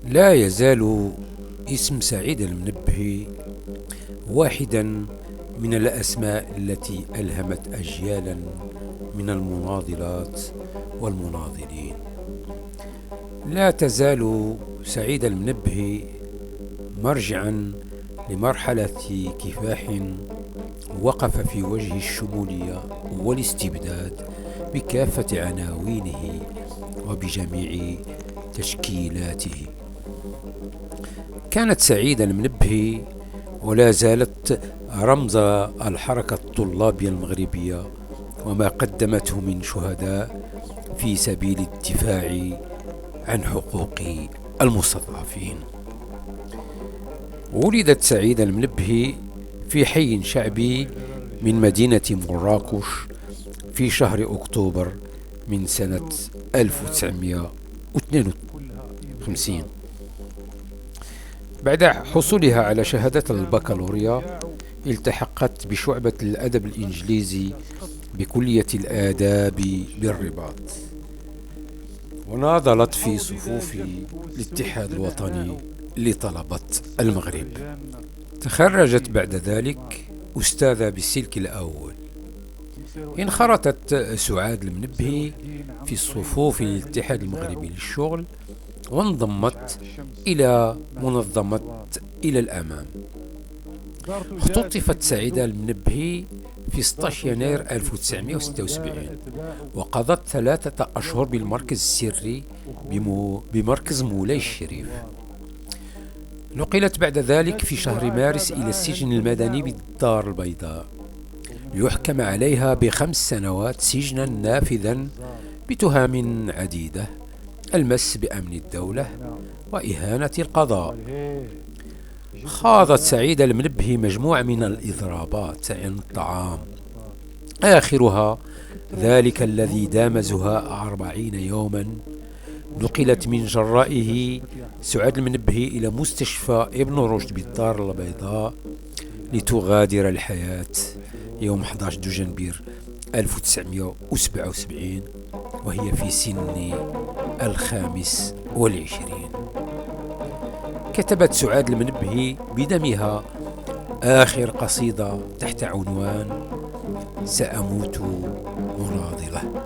لا يزال اسم سعيد المنبهي واحدا من الأسماء التي ألهمت أجيالا من المناضلات والمناضلين. لا تزال سعيد المنبهي مرجعا لمرحلة كفاح وقف في وجه الشمولية والاستبداد بكافة عناوينه وبجميع تشكيلاته. كانت سعيد المنبهي ولا زالت رمز الحركة الطلابية المغربية وما قدمته من شهداء في سبيل الدفاع عن حقوق المستضعفين. ولدت سعيد المنبهي في حي شعبي من مدينة مراكش في شهر أكتوبر من سنة 1952. بعد حصولها على شهادة البكالوريا التحقت بشعبة الأدب الإنجليزي بكلية الآداب بالرباط، وناضلت في صفوف الاتحاد الوطني لطلبة المغرب. تخرجت بعد ذلك أستاذة بالسلك الأول. انخرطت سعاد المنبهي في صفوف الاتحاد المغربي للشغل وانضمت إلى منظمة إلى الأمام. اختطفت سعيدة المنبهي في 16 يناير 1976 وقضت 3 أشهر بالمركز السري بمركز مولاي الشريف. نقلت بعد ذلك في شهر مارس إلى السجن المدني بالدار البيضاء ليحكم عليها ب5 سنوات سجنا نافذا بتهم عديدة: المس بأمن الدولة وإهانة القضاء. خاضت سعيدة المنبهي مجموعة من الإضرابات عن الطعام، آخرها ذلك الذي دامزها 40 يوما. نقلت من جرائه سعاد المنبهي إلى مستشفى ابن رشد بالدار البيضاء لتغادر الحياة يوم 11 دجنبر 1977 وهي في سن 25. كتبت سعاد المنبهي بدمها آخر قصيدة تحت عنوان: سأموت مناضلة.